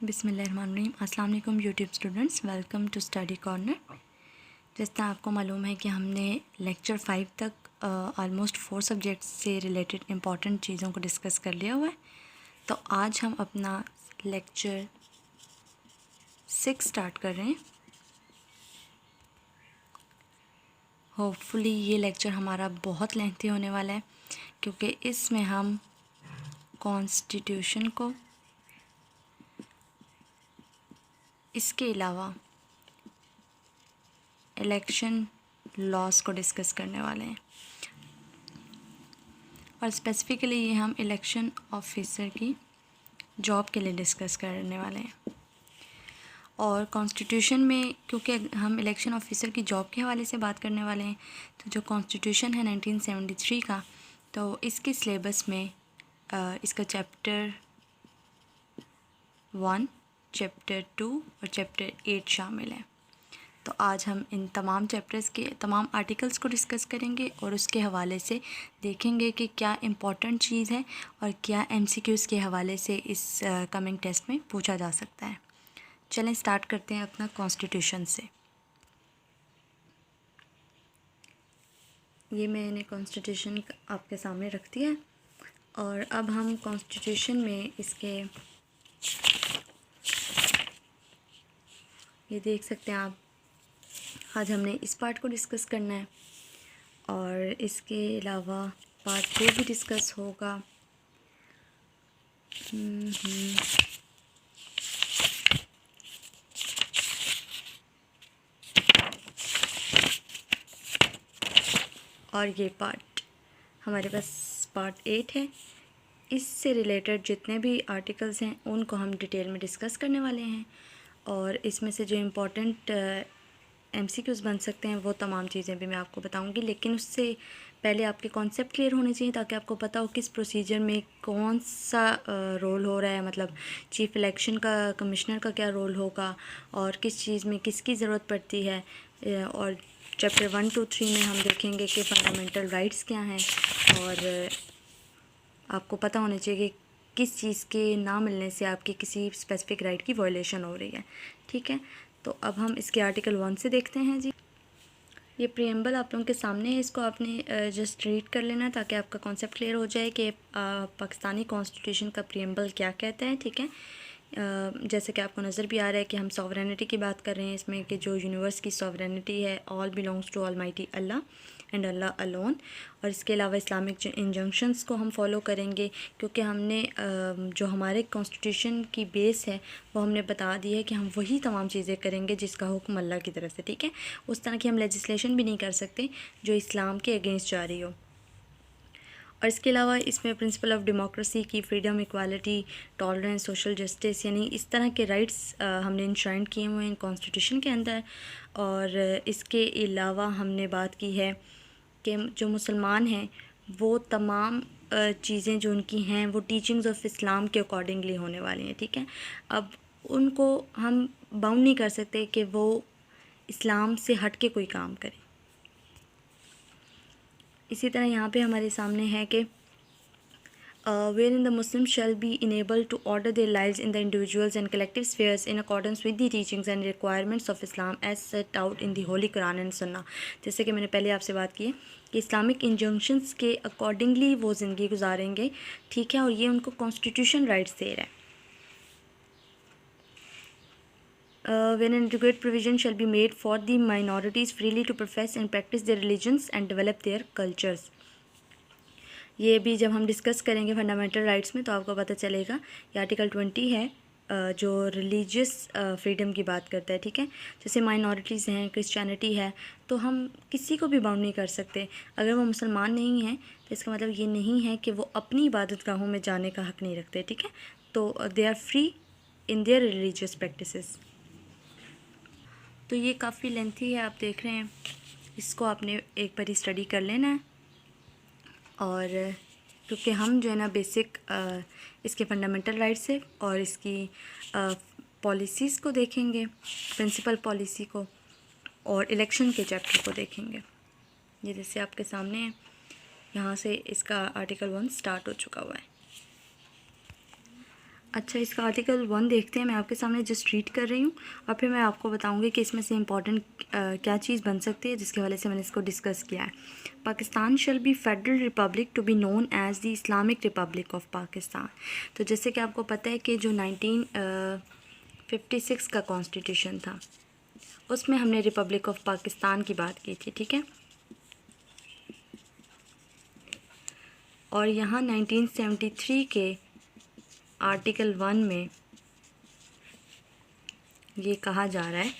बिस्मिल्लाहिर्रहमानिर्रहीम। अस्सलाम वालेकुम YouTube students, welcome to Study Corner. जिस तरह आपको मालूम है कि हमने लेक्चर 5 तक ऑलमोस्ट 4 सब्जेक्ट्स से रिलेटेड इम्पॉर्टेंट चीज़ों को डिस्कस कर लिया हुआ है, तो आज हम अपना लेक्चर 6 स्टार्ट कर रहे हैं। होपफुली ये लेक्चर हमारा बहुत लेंथी होने वाला है, क्योंकि इसमें हम कॉन्स्टिट्यूशन को, इसके अलावा इलेक्शन लॉज को डिस्कस करने वाले हैं, और स्पेसिफ़िकली ये हम इलेक्शन ऑफिसर की जॉब के लिए डिस्कस करने वाले हैं। और कॉन्स्टिट्यूशन में, क्योंकि हम इलेक्शन ऑफिसर की जॉब के हवाले से बात करने वाले हैं, तो जो कॉन्स्टिट्यूशन है 1973 का, तो इसके सिलेबस में इसका चैप्टर 1, चैप्टर 2 और चैप्टर 8 शामिल है। तो आज हम इन तमाम चैप्टर्स के तमाम आर्टिकल्स को डिस्कस करेंगे और उसके हवाले से देखेंगे कि क्या इम्पॉर्टेंट चीज़ है और क्या एमसीक्यूज़ के हवाले से इस कमिंग टेस्ट में पूछा जा सकता है। चलें स्टार्ट करते हैं अपना कॉन्स्टिट्यूशन से। ये मैंने कॉन्स्टिट्यूशन आपके सामने रख दिया है, और अब हम कॉन्स्टिट्यूशन में इसके, ये देख सकते हैं आप, आज हमने इस पार्ट को डिस्कस करना है, और इसके अलावा पार्ट 2 भी डिस्कस होगा। और ये पार्ट हमारे पास पार्ट 8 है। इससे रिलेटेड जितने भी आर्टिकल्स हैं उनको हम डिटेल में डिस्कस करने वाले हैं, और इसमें से जो इम्पोर्टेंट एमसीक्यूज़ बन सकते हैं वो तमाम चीज़ें भी मैं आपको बताऊंगी। लेकिन उससे पहले आपके कॉन्सेप्ट क्लियर होने चाहिए, ताकि आपको पता हो किस प्रोसीजर में कौन सा रोल हो रहा है, मतलब चीफ़ इलेक्शन का, कमिश्नर का क्या रोल होगा, और किस चीज़ में किसकी ज़रूरत पड़ती है। और चैप्टर 1, 2, 3 में हम देखेंगे कि फंडामेंटल राइट्स क्या हैं, और आपको पता होना चाहिए कि किस चीज़ के ना मिलने से आपकी किसी स्पेसिफिक राइट की वायलेशन हो रही है। ठीक है, तो अब हम इसके आर्टिकल 1 से देखते हैं जी। ये प्रीएम्बल आप लोगों के सामने है, इसको आपने जस्ट रीड कर लेना ताकि आपका कॉन्सेप्ट क्लियर हो जाए कि पाकिस्तानी कॉन्स्टिट्यूशन का प्रीएम्बल क्या कहता है। ठीक है, जैसे कि आपको नज़र भी आ रहा है कि हम सॉवरेनिटी की बात कर रहे हैं इसमें, कि जो यूनिवर्स की सॉवरेनिटी है, all belongs to almighty Allah and Allah alone. और इसके अलावा इस्लामिक इंजंक्शंस को हम फॉलो करेंगे, क्योंकि हमने जो हमारे कॉन्स्टिट्यूशन की बेस है वो हमने बता दी है कि हम वही तमाम चीज़ें करेंगे जिसका हुक्म अल्लाह की तरफ से। ठीक है, उस तरह की हम लेजिस्लेशन भी नहीं कर सकते जो इस्लाम के अगेंस्ट जा रही हो। और इसके अलावा इसमें प्रिंसिपल ऑफ डेमोक्रेसी की, freedom, equality, tolerance, social justice, यानी इस तरह के राइट्स हमने इंश्राइन किए हुए हैं कॉन्स्टिट्यूशन के अंदर। और इसके अलावा हमने बात की है कि जो मुसलमान हैं वो तमाम चीज़ें जो उनकी हैं वो टीचिंग्स ऑफ इस्लाम के अकॉर्डिंगली होने वाली हैं। ठीक है, अब उनको हम बाउंड नहीं कर सकते कि वो इस्लाम से हट के कोई काम करें। इसी तरह यहाँ पे हमारे सामने है कि wherein the Muslim shall be enable to order their lives in the individuals and collective spheres in accordance with the teachings and requirements of Islam as set out in the Holy Quran and Sunnah. जैसे कि मैंने पहले आपसे बात की है कि Islamic injunctions के अकॉर्डिंगली वो ज़िंदगी गुजारेंगे। ठीक है, और ये उनको कॉन्स्टिट्यूशन राइट्स दे रहा है। When an adequate provision shall be made for the minorities freely to profess and practice their religions and develop their cultures। ये भी जब हम डिस्कस करेंगे फंडामेंटल राइट्स में तो आपको पता चलेगा। ये आर्टिकल 20 है जो रिलीजियस फ्रीडम की बात करता है। ठीक है, जैसे माइनॉरिटीज़ हैं, क्रिश्चियनिटी है, तो हम किसी को भी बाउंड नहीं कर सकते। अगर वो मुसलमान नहीं हैं तो इसका मतलब ये नहीं है कि वो अपनी इबादत गाहों में जाने का हक़ नहीं रखते। ठीक है, तो they are free in their religious practices. तो ये काफ़ी लेंथी है, आप देख रहे हैं, इसको आपने एक बार स्टडी कर लेना है। और क्योंकि हम जो है ना बेसिक इसके फंडामेंटल राइट्स है और इसकी पॉलिसीज़ को देखेंगे, प्रिंसिपल पॉलिसी को, और इलेक्शन के चैप्टर को देखेंगे। ये जैसे आपके सामने है, यहाँ से इसका आर्टिकल 1 स्टार्ट हो चुका हुआ है। अच्छा, इसका आर्टिकल 1 देखते हैं। मैं आपके सामने जस्ट रीड कर रही हूँ और फिर मैं आपको बताऊँगी कि इसमें से इम्पॉर्टेंट क्या चीज़ बन सकती है, जिसके हवाले से मैंने इसको डिस्कस किया है। Pakistan shall be federal republic to be known as the Islamic Republic of Pakistan. तो जैसे कि आपको पता है कि जो 1956 का कॉन्स्टिट्यूशन था, उसमें हमने रिपब्लिक ऑफ पाकिस्तान की बात की थी, ठीक है। और यहाँ 1973 के आर्टिकल 1 में ये कहा जा रहा है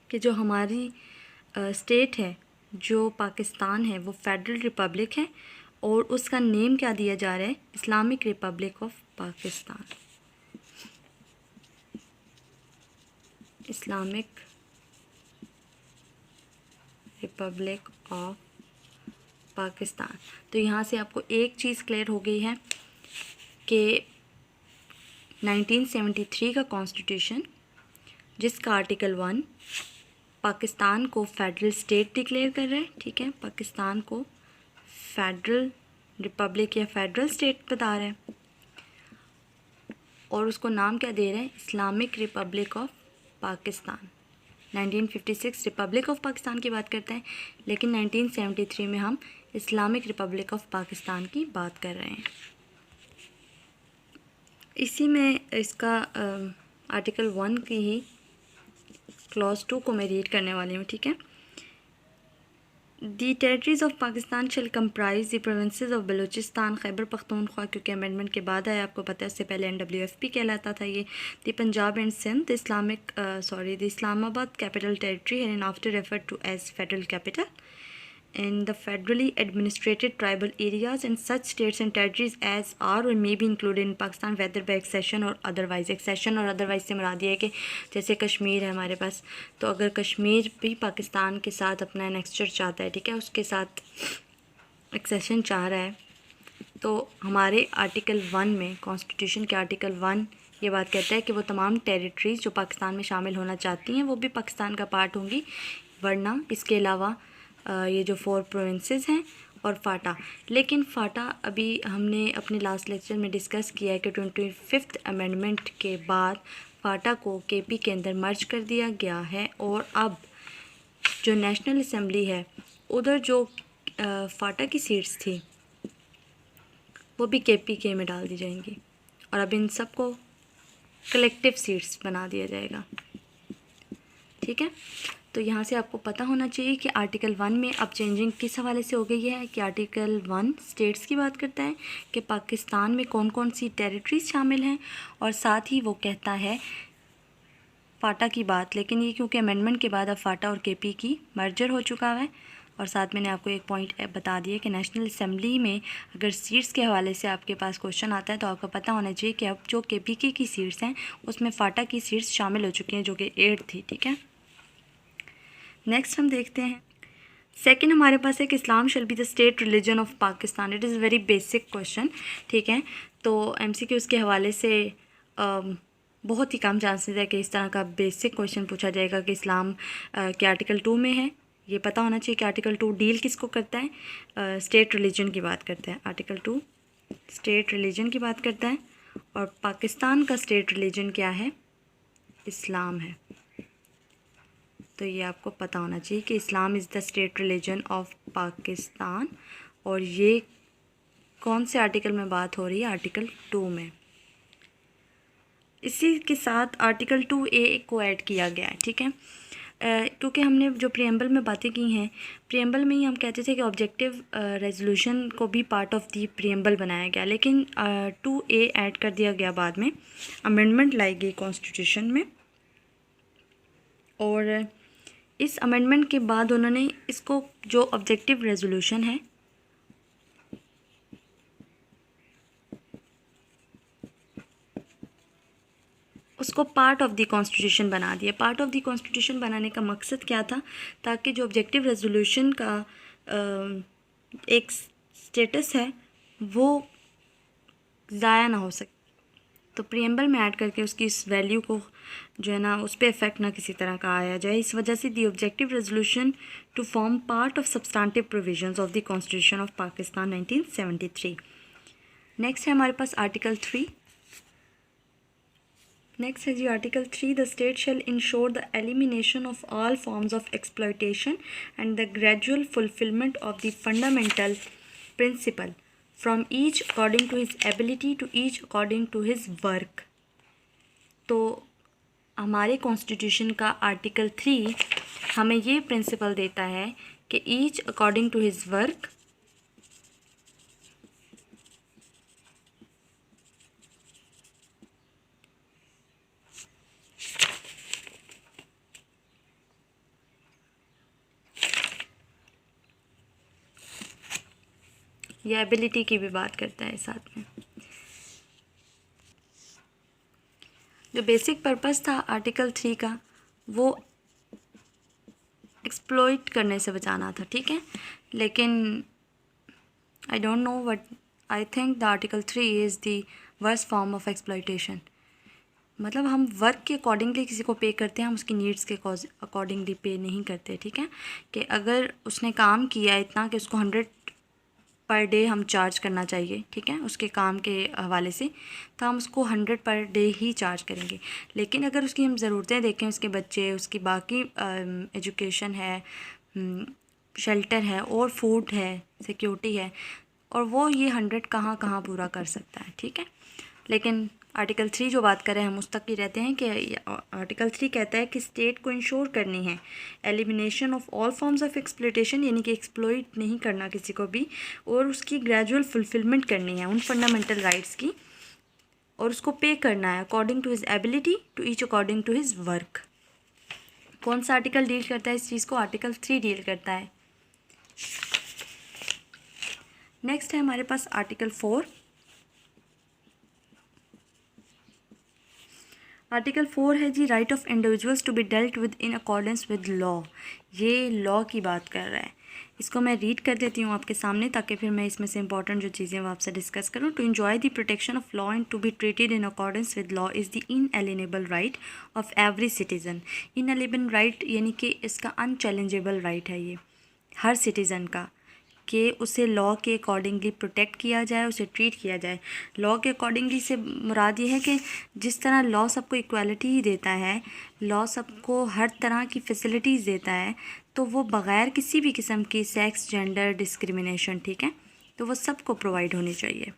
कि जो हमारी स्टेट है, जो पाकिस्तान है, वो फेडरल रिपब्लिक है और उसका नेम क्या दिया जा रहा है, Islamic Republic of Pakistan. Islamic Republic of Pakistan. तो यहाँ से आपको एक चीज़ क्लियर हो गई है कि 1973 का कॉन्स्टिट्यूशन, जिसका आर्टिकल 1 पाकिस्तान को फेडरल स्टेट डिक्लेयर कर रहा है, ठीक है, पाकिस्तान को फेडरल रिपब्लिक या फेडरल स्टेट बता रहा है और उसको नाम क्या दे रहा है, Islamic Republic of Pakistan. 1956 Republic of Pakistan की बात करते हैं, लेकिन 1973 में हम इस्लामिक रिपब्लिक ऑफ पाकिस्तान की बात कर रहे हैं। इसी में इसका आर्टिकल 1 की ही क्लॉज 2 को मैं रीड करने वाली हूँ, ठीक है। The territories of Pakistan shall comprise the provinces of Balochistan, Khyber Pakhtunkhwa, क्योंकि अमेंडमेंट के बाद आया, आपको पता है, उससे पहले NWFP कहलाता था ये। The Punjab and Sindh, the Islamabad Capital Territory and after referred to as federal capital in the federally administrated tribal areas and such states and territories as are or may be included in Pakistan whether by accession or otherwise। accession और otherwise से मुराद ये है कि जैसे कश्मीर है हमारे पास, तो अगर कश्मीर भी पाकिस्तान के साथ अपना एनेक्स्चर चाहता है, ठीक है, उसके साथ एक्सेशन चाह रहा है, तो हमारे आर्टिकल 1 में, कॉन्स्टिट्यूशन के आर्टिकल 1 ये बात कहता है कि वो तमाम टेरिटरीज़ जो पाकिस्तान में शामिल होना चाहती हैं वो भी पाकिस्तान का पार्ट होंगी, वरना इसके अलावा ये जो 4 प्रोविंसेस हैं और फ़ाटा। लेकिन फ़ाटा अभी हमने अपने लास्ट लेक्चर में डिस्कस किया है कि 25th अमेंडमेंट के बाद फ़ाटा को KP के अंदर मर्ज कर दिया गया है और अब जो नेशनल असम्बली है, उधर जो फ़ाटा की सीट्स थी वो भी KPK में डाल दी जाएंगी और अब इन सब को कलेक्टिव सीट्स बना दिया जाएगा, ठीक है। तो यहाँ से आपको पता होना चाहिए कि आर्टिकल 1 में अब चेंजिंग किस हवाले से हो गई है कि आर्टिकल 1 स्टेट्स की बात करता है कि पाकिस्तान में कौन कौन सी टेरिटरीज शामिल हैं और साथ ही वो कहता है फ़ाटा की बात। लेकिन ये क्योंकि अमेंडमेंट के बाद अब फ़ाटा और KP की मर्जर हो चुका है। और साथ मैंने आपको एक पॉइंट बता दिया कि नेशनल असम्बली में अगर सीट्स के हवाले से आपके पास क्वेश्चन आता है तो आपको पता होना चाहिए कि अब जो KPK की सीट्स हैं उसमें फ़ाटा की सीट्स शामिल हो चुकी हैं, जो कि 8 थी, ठीक है। नेक्स्ट हम देखते हैं सेकंड, हमारे पास है कि Islam shall be the state religion of Pakistan. It is very basic question, ठीक है। तो MCQs के हवाले से बहुत ही कम चांसेस है कि इस तरह का बेसिक क्वेश्चन पूछा जाएगा कि इस्लाम के आर्टिकल 2 में है। ये पता होना चाहिए कि आर्टिकल 2 डील किसको करता है, स्टेट रिलीजन की बात करता है। आर्टिकल 2 स्टेट रिलीजन की बात करता है और पाकिस्तान का स्टेट रिलीजन क्या है, इस्लाम है। तो ये आपको पता होना चाहिए कि Islam is the state religion of Pakistan. और ये कौन से आर्टिकल में बात हो रही है, आर्टिकल 2 में। इसी के साथ आर्टिकल 2A को ऐड किया गया है, ठीक है। क्योंकि हमने जो प्रियम्बल में बातें की हैं, प्रियम्बल में ही हम कहते थे कि ऑब्जेक्टिव रेजोल्यूशन को भी पार्ट ऑफ दी प्रियम्बल बनाया गया, लेकिन 2A ऐड कर दिया गया बाद में, अमेंडमेंट लाई गई कॉन्स्टिट्यूशन में। और इस अमेंडमेंट के बाद उन्होंने इसको जो ऑब्जेक्टिव रेजोल्यूशन है उसको पार्ट ऑफ द कॉन्स्टिट्यूशन बना दिया। पार्ट ऑफ द कॉन्स्टिट्यूशन बनाने का मकसद क्या था, ताकि जो ऑब्जेक्टिव रेजोल्यूशन का एक स्टेटस है वो ज़ाया ना हो सके। तो प्रियम्बल में ऐड करके उसकी इस वैल्यू को जो है ना, उस पर इफेक्ट ना किसी तरह का आया जाए, इस वजह से the objective resolution to form part of substantive provisions of the constitution of Pakistan 1973। Next है हमारे पास आर्टिकल 3। नेक्स्ट है जी article 3, the state shall ensure the elimination of all forms of exploitation and the gradual fulfilment of the fundamental principle from each according to his ability to each according to his work. तो हमारे constitution का article 3 हमें ये principal देता है कि each according to his work या ability की भी बात करता है साथ में। जो बेसिक पर्पस था आर्टिकल 3 का वो एक्सप्लॉइट करने से बचाना था, ठीक है। लेकिन I don't know what I think the article 3 is the worst form of exploitation. मतलब हम वर्क के अकॉर्डिंगली किसी को पे करते हैं, हम उसकी नीड्स के अकॉर्डिंगली पे नहीं करते, ठीक है। कि अगर उसने काम किया इतना कि उसको 100 पर डे हम चार्ज करना चाहिए, ठीक है, उसके काम के हवाले से, तो हम उसको 100 पर डे ही चार्ज करेंगे। लेकिन अगर उसकी हम ज़रूरतें देखें, उसके बच्चे, उसकी बाकी एजुकेशन है, शेल्टर है और फूड है, सिक्योरिटी है, और वो ये 100 कहाँ कहाँ पूरा कर सकता है, ठीक है। लेकिन आर्टिकल 3 जो बात करें हम उस तक ही रहते हैं कि आर्टिकल 3 कहता है कि स्टेट को इंश्योर करनी है elimination of all forms of exploitation, यानी कि एक्सप्लॉइट नहीं करना किसी को भी, और उसकी ग्रेजुअल फुलफिलमेंट करनी है उन फंडामेंटल राइट्स की, और उसको पे करना है according to his ability to each according to his work. कौन सा आर्टिकल डील करता है इस चीज़ को? आर्टिकल 3 डील करता है। नेक्स्ट है हमारे पास आर्टिकल 4। आर्टिकल 4 है जी right of individuals to be dealt with in accordance with law. ये लॉ की बात कर रहा है। इसको मैं रीड कर देती हूँ आपके सामने, ताकि फिर मैं इसमें से इंपॉर्टेंट जो चीज़ें वो आपसे डिस्कस करूँ। To enjoy the protection of law and to be treated in accordance with law is the inalienable right of every citizen. Inalienable right यानी कि इसका अनचैलेंजेबल राइट है ये हर सिटीज़न का, कि उसे लॉ के अकॉर्डिंगली प्रोटेक्ट किया जाए, उसे ट्रीट किया जाए। लॉ के अकॉर्डिंगली से मुराद ये है कि जिस तरह लॉ सबको इक्वालिटी ही देता है, लॉ सबको हर तरह की फैसिलिटीज़ देता है, तो वो बग़ैर किसी भी किस्म की सेक्स जेंडर डिस्क्रिमिनेशन, ठीक है, तो वो सबको प्रोवाइड होनी चाहिए।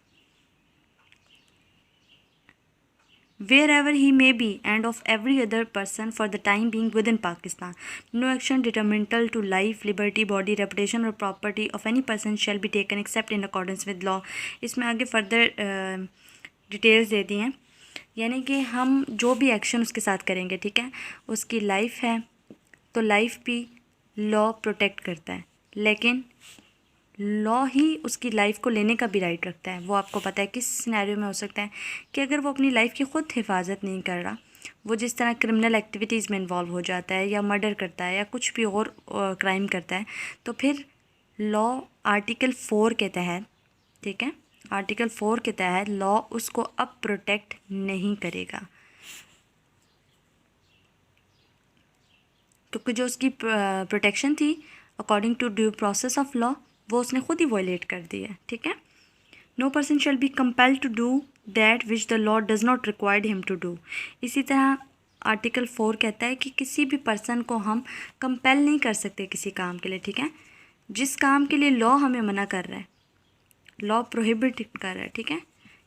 wherever he may be and of every other person for the time being within Pakistan. No action detrimental to life, liberty, body, reputation or property of any person shall be taken except in accordance with law. इसमें आगे further details दे दी हैं, यानी कि हम जो भी action उसके साथ करेंगे, ठीक है, उसकी लाइफ है तो लाइफ भी लॉ प्रोटेक्ट करता है, लेकिन लॉ ही उसकी लाइफ को लेने का भी राइट रखता है। वो आपको पता है किस सिनेरियो में हो सकता है कि अगर वो अपनी लाइफ की ख़ुद हिफाजत नहीं कर रहा, वो जिस तरह क्रिमिनल एक्टिविटीज़ में इन्वॉल्व हो जाता है या मर्डर करता है या कुछ भी और क्राइम करता है, तो फिर लॉ आर्टिकल 4 के तहत, ठीक है, आर्टिकल 4 के तहत लॉ उसको अब प्रोटेक्ट नहीं करेगा, क्योंकि जो उसकी प्रोटेक्शन थी according to due process of law वो उसने खुद ही वॉयलेट कर दी है, ठीक है। No person shall be compelled to do that which the law does not required him to do. इसी तरह आर्टिकल 4 कहता है कि किसी भी पर्सन को हम कंपेल नहीं कर सकते किसी काम के लिए, ठीक है। जिस काम के लिए लॉ हमें मना कर रहा है, लॉ प्रोहिबिट कर रहा है, ठीक है,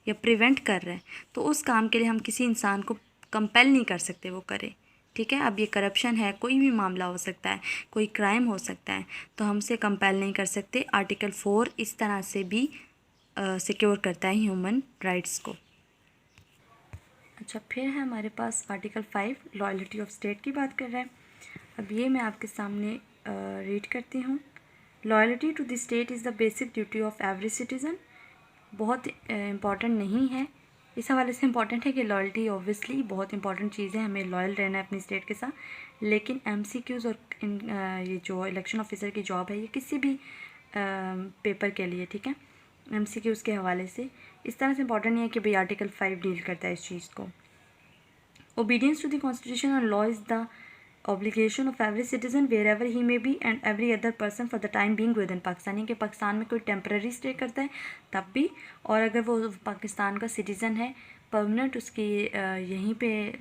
या प्रिवेंट कर रहा है, तो उस काम के लिए हम किसी इंसान को कंपेल नहीं कर सकते वो करे, ठीक है। अब ये करप्शन है, कोई भी मामला हो सकता है, कोई क्राइम हो सकता है, तो हमसे कंपेल नहीं कर सकते। आर्टिकल 4 इस तरह से भी सिक्योर करता है ह्यूमन राइट्स को। अच्छा, फिर है हमारे पास आर्टिकल 5 लॉयल्टी ऑफ स्टेट की बात कर रहा है। अब ये मैं आपके सामने रीड करती हूँ। Loyalty to the state is the basic duty of every citizen. बहुत इम्पॉर्टेंट नहीं है, इस हवाले से इम्पॉर्टेंट है कि लॉयल्टी ऑब्वियसली बहुत इंपॉर्टेंट चीज़ है, हमें लॉयल रहना है अपनी स्टेट के साथ। लेकिन MCQs और ये जो इलेक्शन ऑफिसर की जॉब है, ये किसी भी पेपर के लिए, ठीक है, MCQs के हवाले से इस तरह से इम्पॉर्टेंट नहीं है कि भाई आर्टिकल 5 डील करता है इस चीज़ को। Obedience to the constitution and law is the obligation of every citizen wherever he may be and every other person for the time being within Pakistan. कि पाकिस्तान में कोई टेम्पररी स्टे करता है तब भी, और अगर वो पाकिस्तान का सिटीज़न है परमानेंट उसकी यहीं पे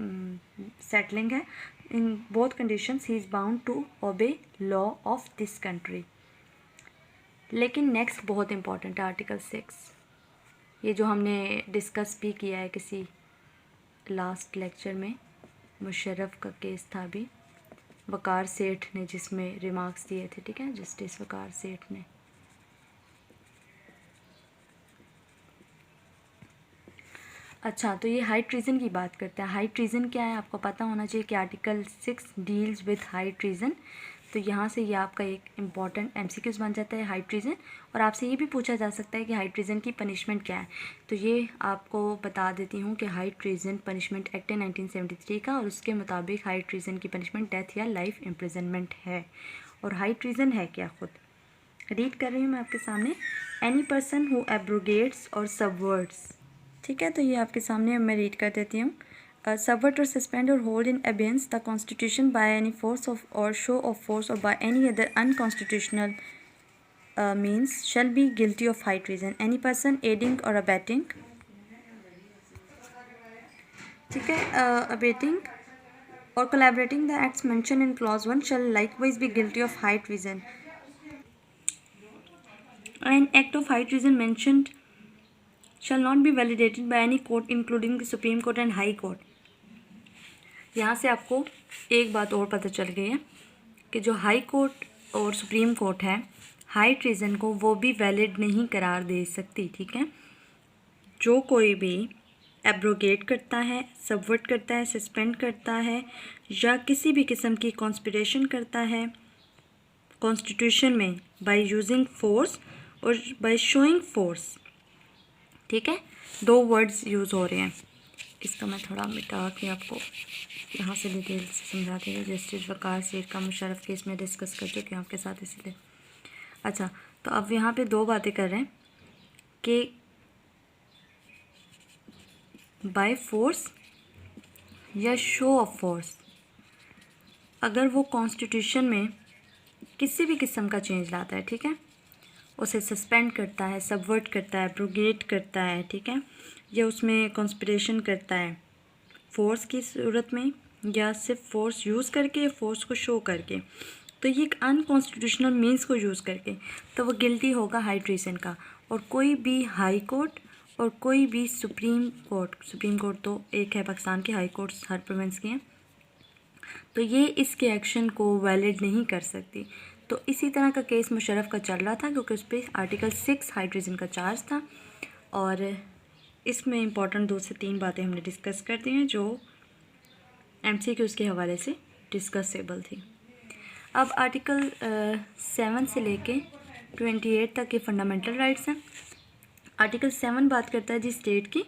सेटलिंग है। In both conditions he is bound to obey law of this country. लेकिन नेक्स्ट बहुत इंपॉर्टेंट है आर्टिकल 6, ये जो हमने डिस्कस भी किया है किसी लास्ट लेक्चर में, मुशर्रफ का केस था भी, वकार सेठ ने जिसमें रिमार्क्स दिए थे, ठीक है, जस्टिस वकार सेठ ने। अच्छा, तो ये हाई ट्रीज़न की बात करते हैं। हाई ट्रीज़न क्या है आपको पता होना चाहिए कि आर्टिकल 6 डील्स विद हाई ट्रीज़न। तो यहाँ से ये आपका एक इम्पॉर्टेंट एमसीक्यूज़ बन जाता है हाई ट्रीज़न। और आपसे ये भी पूछा जा सकता है कि हाई ट्रीज़न की पनिशमेंट क्या है। तो ये आपको बता देती हूँ कि हाई ट्रीज़न पनिशमेंट एक्ट है 1973 का, और उसके मुताबिक हाई ट्रीज़न की पनिशमेंट डेथ या लाइफ इम्प्रिजनमेंट है। और हाई ट्रीज़न है क्या, खुद रीड कर रही हूँ मैं आपके सामने। एनी पर्सन हु एब्रोगेट्स और सबवर्ट्स, ठीक है, तो ये आपके सामने मैं रीड कर देती हूँ। Subvert or suspend or hold in abeyance the constitution by any force of or show of force or by any other unconstitutional means shall be guilty of high treason. Any person aiding or abetting, ठीक है, abetting or collaborating the acts mention in clause 1 shall likewise be guilty of high treason. An act of high treason mentioned shall not be validated by any court including the Supreme Court and High Court। यहाँ से आपको एक बात और पता चल गई है कि जो हाई कोर्ट और सुप्रीम कोर्ट है, हाई ट्रीज़न को वो भी वैलिड नहीं करार दे सकती, ठीक है। जो कोई भी एब्रोगेट करता है, सबवर्ट करता है, सस्पेंड करता है या किसी भी किस्म की कॉन्स्पिरेशन करता है कॉन्स्टिट्यूशन में by using force or by showing force, ठीक है, दो वर्ड्स यूज़ हो रहे हैं। इसका मैं थोड़ा मिटा के आपको यहाँ से डिटेल से समझा देगा। जस्टिस वकार सेठ का मुशर्रफ केस में डिस्कस कर चुके हैं आपके साथ, इसलिए। अच्छा, तो अब यहाँ पे दो बातें कर रहे हैं कि बाय फोर्स या शो ऑफ फोर्स, अगर वो कॉन्स्टिट्यूशन में किसी भी किस्म का चेंज लाता है, ठीक है, उसे सस्पेंड करता है, सबवर्ट करता है, प्रोगेट करता है, ठीक है, या उसमें कॉन्स्पिरेशन करता है फोर्स की सूरत में या सिर्फ फोर्स यूज़ करके या फोर्स को शो करके, तो ये एक अनकॉन्स्टिट्यूशनल मीन्स को यूज़ करके, तो वो गिल्टी होगा हाई ट्रीजन का। और कोई भी हाई कोर्ट और कोई भी सुप्रीम कोर्ट तो एक है पाकिस्तान की, हाई कोर्ट्स हर प्रोविंस की हैं, तो ये इसके एक्शन को वैलिड नहीं कर सकती। तो इसी तरह का केस मुशर्रफ का चल रहा था क्योंकि उस पर आर्टिकल 6 हाई ट्रीजन का चार्ज था, और इसमें इम्पॉर्टेंट 2 से 3 बातें हमने डिस्कस कर दी हैं जो एमसीक्यूज़ के हवाले से डिस्कसेबल थी। अब आर्टिकल 7 से लेके 28 तक के फंडामेंटल राइट्स हैं। आर्टिकल 7 बात करता है जी स्टेट की,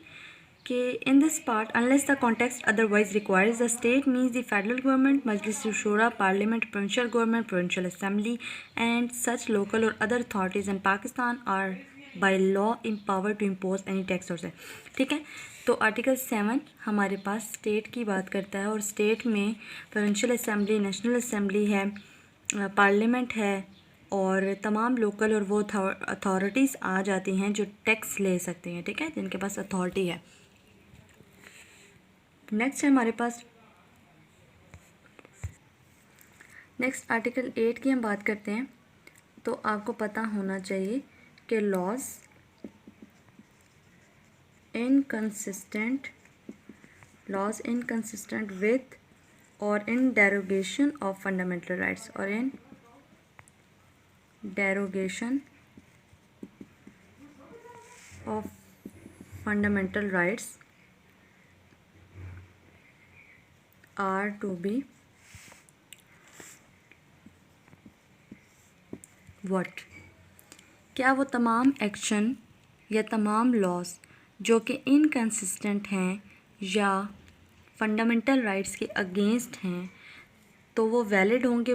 कि in this part unless the context otherwise requires the state means the federal government, Majlis Shura, parliament, provincial government, provincial assembly and such local or other authorities in Pakistan are by law empowered to impose any tax or cess, ठीक है। तो article 7 हमारे पास state की बात करता है, और state में प्रोविंशियल असेंबली, नेशनल असेंबली है, पार्लियामेंट है, और तमाम लोकल और वो अथॉरिटीज़ आ जाती हैं जो टैक्स ले सकती हैं, ठीक है, जिनके पास अथॉरिटी है। नेक्स्ट है हमारे पास, नेक्स्ट आर्टिकल 8 की हम बात करते हैं। तो आपको पता होना चाहिए कि laws inconsistent with or in derogation of fundamental rights or in derogation of fundamental rights are to be what, क्या वो तमाम एक्शन या तमाम लॉज जो कि इनकंसिस्टेंट हैं या फंडामेंटल राइट्स के अगेंस्ट हैं, तो वो वैलिड होंगे,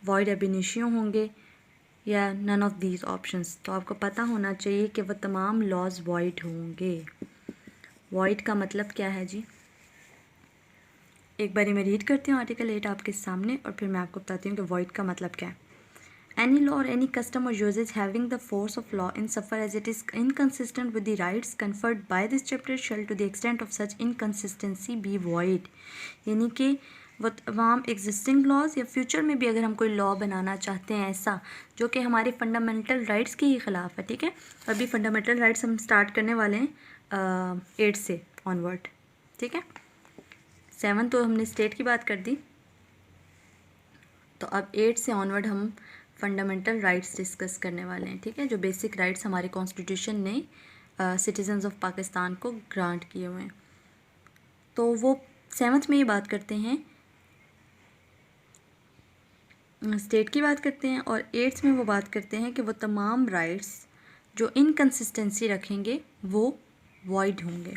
वॉइड अब इनिशियो होंगे, या नन ऑफ दीज ऑप्शंस। तो आपको पता होना चाहिए कि वो तमाम लॉज वॉइड होंगे। वॉइड का मतलब क्या है जी, एक बारी मैं रीड करती हूँ आर्टिकल 8 आपके सामने और फिर मैं आपको बताती हूँ कि वॉइड का मतलब क्या है। any law or any custom or usage having the force of law insofar as it is inconsistent with the rights conferred by this chapter shall to the extent of such inconsistency be void। यानी कि वो तमाम existing laws या future में भी अगर हम कोई लॉ बनाना चाहते हैं ऐसा जो कि हमारे फंडामेंटल राइट्स के ही ख़िलाफ़ है, ठीक है। अभी फंडामेंटल राइट्स हम स्टार्ट करने वाले हैं 8 से ऑनवर्ड, ठीक है। 7 तो हमने स्टेट की बात कर दी, तो अब 8 से ऑनवर्ड हम फंडामेंटल राइट्स डिस्कस करने वाले हैं, ठीक है। जो बेसिक राइट्स हमारे कॉन्स्टिट्यूशन ने सिटीजन्स ऑफ पाकिस्तान को ग्रांट किए हुए हैं, तो वो 7th में ये बात करते हैं, स्टेट की बात करते हैं, और 8th में वो बात करते हैं कि वो तमाम राइट्स जो इनकन्सिस्टेंसी रखेंगे वो वॉइड होंगे।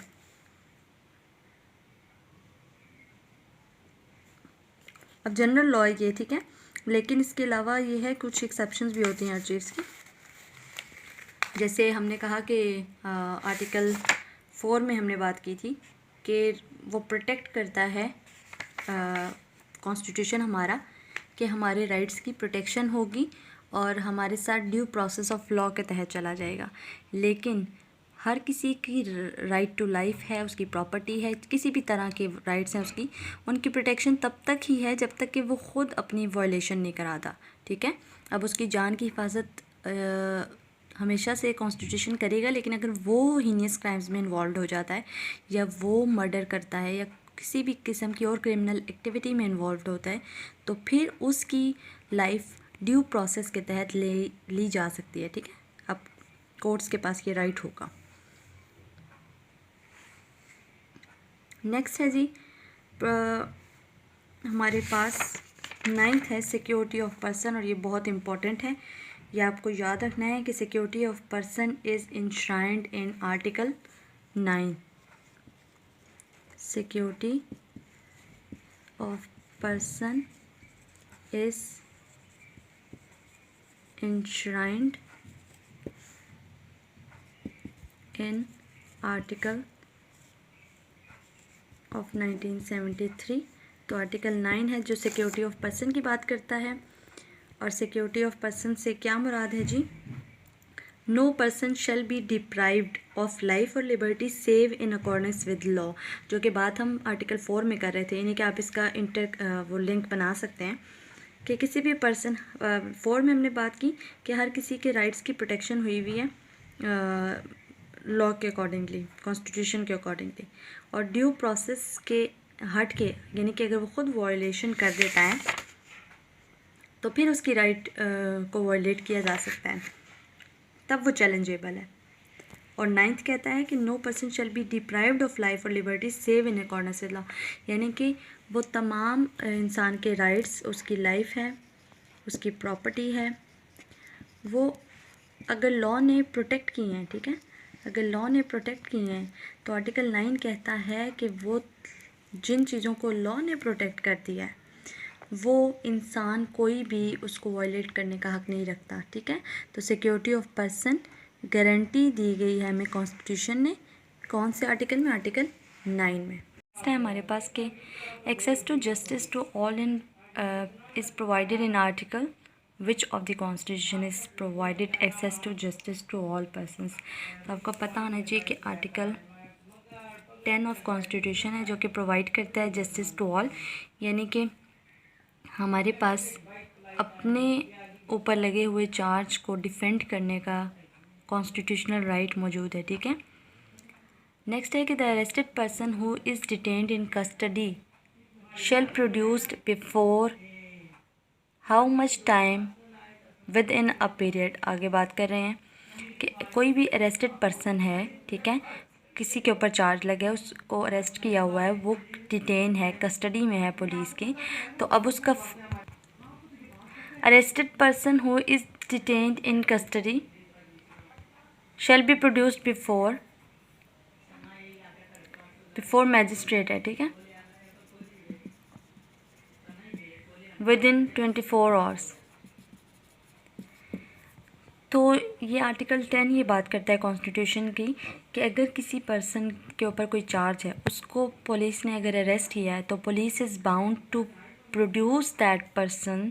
अब जनरल लॉ ये, ठीक है, लेकिन इसके अलावा ये है कुछ एक्सेप्शंस भी होती हैं हर चीज़ की। जैसे हमने कहा कि आर्टिकल 4 में हमने बात की थी कि वो प्रोटेक्ट करता है कॉन्स्टिट्यूशन हमारा कि हमारे राइट्स की प्रोटेक्शन होगी और हमारे साथ ड्यू प्रोसेस ऑफ लॉ के तहत चला जाएगा। लेकिन हर किसी की राइट टू लाइफ है, उसकी प्रॉपर्टी है, किसी भी तरह के राइट्स हैं उसकी, उनकी प्रोटेक्शन तब तक ही है जब तक कि वो ख़ुद अपनी वायलेशन नहीं कराता, ठीक है। अब उसकी जान की हिफाजत हमेशा से कॉन्स्टिट्यूशन करेगा, लेकिन अगर वो हीनियस क्राइम्स में इन्वॉल्व हो जाता है या वो मर्डर करता है या किसी भी किस्म की और क्रिमिनल एक्टिविटी में इन्वॉल्व होता है, तो फिर उसकी लाइफ ड्यू प्रोसेस के तहत ली जा सकती है, ठीक है। अब कोर्ट्स के पास ये राइट होगा। नेक्स्ट है जी हमारे पास 9th है सिक्योरिटी ऑफ पर्सन, और ये बहुत इम्पॉर्टेंट है। ये आपको याद रखना है कि security of person is enshrined in article 9। Security of person is enshrined in article of 1973। तो आर्टिकल 9 है जो सिक्योरिटी ऑफ पर्सन की बात करता है। और सिक्योरिटी ऑफ पर्सन से क्या मुराद है जी? No person shall be deprived of life or liberty save in accordance with law, जो कि बात हम आर्टिकल 4 में कर रहे थे। यानी कि आप इसका वो लिंक बना सकते हैं कि किसी भी पर्सन 4 में हमने बात की कि हर किसी के राइट्स की प्रोटेक्शन हुई हुई है लॉ के अकॉर्डिंगली, कॉन्स्टिट्यूशन के अकॉर्डिंगली, और ड्यू प्रोसेस के हट के, यानी कि अगर वो ख़ुद वायलेशन कर देता है तो फिर उसकी राइट को वायलेट किया जा सकता है, तब वो चैलेंजेबल है। और 9th कहता है कि no person shall be deprived of life or liberty save in accordance with law, यानी कि वो तमाम इंसान के राइट्स, उसकी लाइफ है, उसकी प्रॉपर्टी है, वो अगर लॉ ने प्रोटेक्ट की हैं, ठीक है, अगर लॉ ने प्रोटेक्ट की हैं, तो आर्टिकल 9 कहता है कि वो जिन चीज़ों को लॉ ने प्रोटेक्ट कर दिया है वो इंसान कोई भी उसको वायलेट करने का हक़ नहीं रखता, ठीक है। तो सिक्योरिटी ऑफ पर्सन गारंटी दी गई है हमें कॉन्स्टिट्यूशन ने, कौन से आर्टिकल में? आर्टिकल 9 में। नेक्स्ट है हमारे पास के access to justice to all in is provided in article which of the constitution is provided access to justice to all persons. तो आपको पता होना चाहिए कि आर्टिकल 10 ऑफ कॉन्स्टिट्यूशन है जो कि प्रोवाइड करता है जस्टिस टू ऑल, यानी कि हमारे पास अपने ऊपर लगे हुए चार्ज को डिफेंड करने का कॉन्स्टिट्यूशनल राइट मौजूद है, ठीक है। नेक्स्ट है कि the arrested person who is detained in custody shall produced before how much time within a period. आगे बात कर रहे हैं कि कोई भी अरेस्टेड पर्सन है, ठीक है, किसी के ऊपर चार्ज लगा है, उसको अरेस्ट किया हुआ है, वो डिटेन है, कस्टडी में है पुलिस की, तो अब उसका arrested person who is detained in custody shall be produced before magistrate है, ठीक है, विद इन 24 आवर्स। तो ये आर्टिकल 10 ये बात करता है कॉन्स्टिट्यूशन की कि अगर किसी पर्सन के ऊपर कोई चार्ज है, उसको पुलिस ने अगर अरेस्ट किया है, तो police is bound to produce that person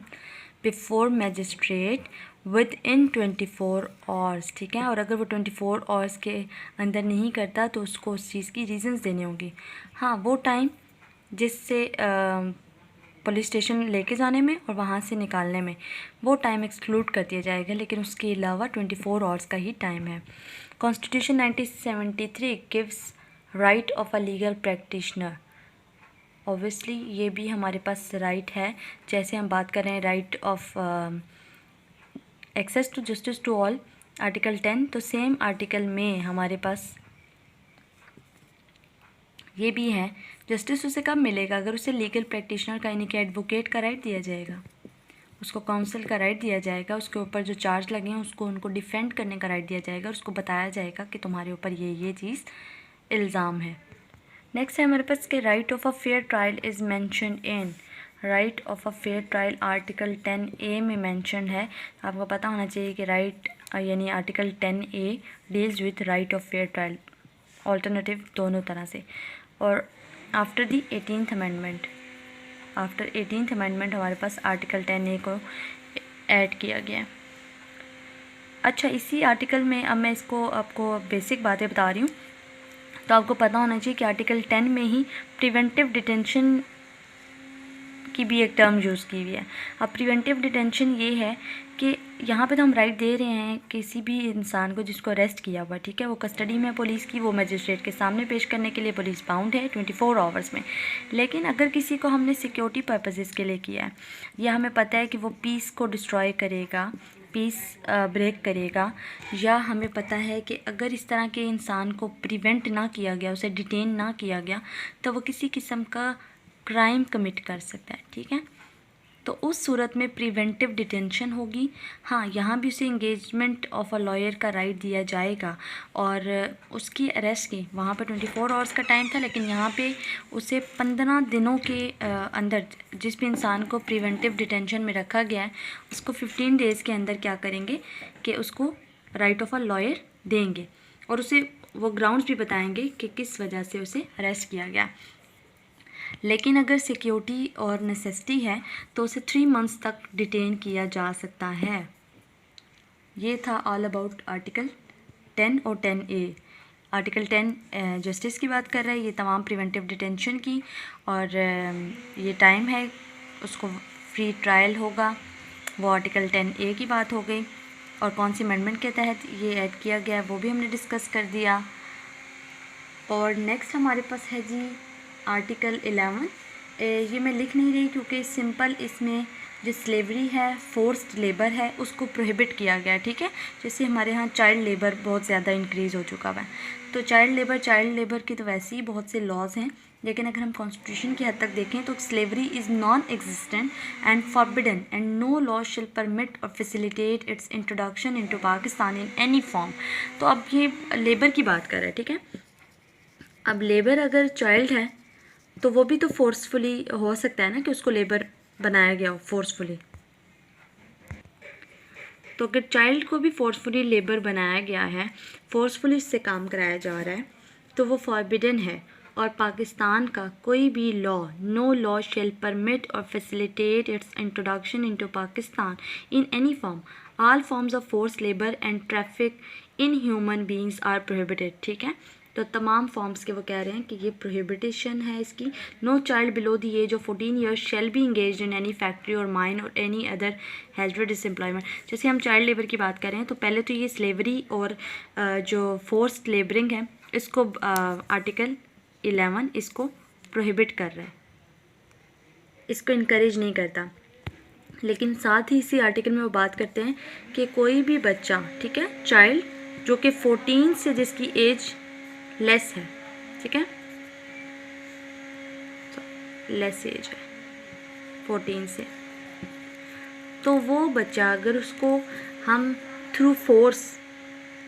before magistrate within 24 hours, ठीक है। और अगर वो 24 आवर्स के अंदर नहीं करता तो उसको उस चीज़ की रीज़न्स देने होंगे। हाँ, वो टाइम जिससे पुलिस स्टेशन लेके जाने में और वहाँ से निकालने में वो टाइम एक्सक्लूड कर दिया जाएगा, लेकिन उसके अलावा 24 आवर्स का ही टाइम है। Constitution 1973 gives right of a legal practitioner. Obviously ये भी हमारे पास राइट है। जैसे हम बात कर रहे हैं right of access to justice to all, article 10, तो सेम आर्टिकल में हमारे पास ये भी है। जस्टिस उसे कब मिलेगा? अगर उसे लीगल प्रैक्टिशनर का यानी कि एडवोकेट का राइट दिया जाएगा, उसको काउंसिल का राइट दिया जाएगा, उसके ऊपर जो चार्ज लगे हैं उसको उनको डिफेंड करने का राइट दिया जाएगा, उसको बताया जाएगा कि तुम्हारे ऊपर ये चीज़ इल्ज़ाम है। नेक्स्ट है हमारे पास कि right of a fair trial is mention in, right of a fair trial article 10A में मैंशन है। आपको पता होना चाहिए कि राइट यानी article 10A deals with right of fair trial, alternative दोनों तरह से। और after the 18th amendment, after 18th amendment हमारे पास आर्टिकल 10A को ऐड किया गया है। अच्छा, इसी आर्टिकल में अब मैं इसको आपको बेसिक बातें बता रही हूँ, तो आपको पता होना चाहिए कि आर्टिकल 10 में ही प्रिवेंटिव डिटेंशन की भी एक टर्म यूज़ की हुई है। अब प्रिवेंटिव डिटेंशन ये है कि यहाँ पे तो हम राइट दे रहे हैं किसी भी इंसान को जिसको अरेस्ट किया हुआ, ठीक है, वो कस्टडी में पुलिस की, वो मजिस्ट्रेट के सामने पेश करने के लिए पुलिस बाउंड है 24 आवर्स में। लेकिन अगर किसी को हमने सिक्योरिटी पर्पसेस के लिए किया है, या हमें पता है कि वो पीस को डिस्ट्रॉय करेगा, पीस ब्रेक करेगा, या हमें पता है कि अगर इस तरह के इंसान को प्रिवेंट ना किया गया, उसे डिटेन ना किया गया, तो वो किसी किस्म का क्राइम कमिट कर सकता है, ठीक है। तो उस सूरत में प्रिवेंटिव डिटेंशन होगी। हाँ, यहाँ भी उसे इंगेजमेंट ऑफ अ लॉयर का राइट दिया जाएगा, और उसकी अरेस्ट की वहाँ पर 24 आवर्स का टाइम था, लेकिन यहाँ पे उसे 15 दिनों के अंदर, जिस भी इंसान को प्रिवेंटिव डिटेंशन में रखा गया है उसको 15 डेज़ के अंदर क्या करेंगे कि उसको राइट ऑफ अ लॉयर देंगे, और उसे वो ग्राउंड्स भी बताएंगे कि किस वजह से उसे अरेस्ट किया गया। लेकिन अगर सिक्योरिटी और नेसेसिटी है तो उसे 3 मंथ्स तक डिटेन किया जा सकता है। ये था ऑल अबाउट आर्टिकल 10 और 10A। आर्टिकल 10 जस्टिस की बात कर रहा है, ये तमाम प्रिवेंटिव डिटेंशन की, और ये टाइम है उसको फ्री ट्रायल होगा, वो आर्टिकल 10A की बात हो गई। और कौन सी अमेंडमेंट के तहत ये ऐड किया गया है वो भी हमने डिस्कस कर दिया। और नेक्स्ट हमारे पास है जी आर्टिकल 11। ये मैं लिख नहीं रही क्योंकि सिंपल इसमें जो स्लेवरी है, फोर्स्ड लेबर है, उसको प्रोहिबिट किया गया है, ठीक है। जैसे हमारे यहाँ चाइल्ड लेबर बहुत ज़्यादा इंक्रीज़ हो चुका हुआ है, तो चाइल्ड लेबर की तो वैसे ही बहुत से लॉज हैं, लेकिन अगर हम कॉन्स्टिट्यूशन की हद तक देखें तो slavery is non existent and forbidden and no law shall permit or facilitate its introduction into Pakistan in any form. तो अब ये लेबर की बात कर रहे हैं, ठीक है। अब लेबर अगर चाइल्ड है तो वो भी तो फोर्सफुली हो सकता है ना कि उसको लेबर बनाया गया हो फोर्सफुली। तो अगर चाइल्ड को भी फोर्सफुली लेबर बनाया गया है, फोर्सफुली इससे काम कराया जा रहा है, तो वो फॉरबिडन है, और पाकिस्तान का कोई भी law, no law shall permit or facilitate its introduction into Pakistan in any form, all forms of force labour and traffic in human beings are prohibited, ठीक है। तो तमाम फॉर्म्स के वो कह रहे हैं कि ये प्रोहिबिटेशन है इसकी। No child below the age of 14 years shall be engage in any factory or mine or any other hazardous employment. जैसे हम चाइल्ड लेबर की बात कर रहे हैं, तो पहले तो ये स्लेवरी और जो फोर्स्ड लेबरिंग है इसको आर्टिकल 11 इसको प्रोहिबिट कर रहा है, इसको इनकरेज नहीं करता। लेकिन साथ ही इसी आर्टिकल में वो बात करते हैं कि कोई भी बच्चा, ठीक है, चाइल्ड जो कि 14 से जिसकी एज लेस है, ठीक है, लेस एज है 14 से, तो वो बच्चा अगर उसको हम थ्रू फोर्स,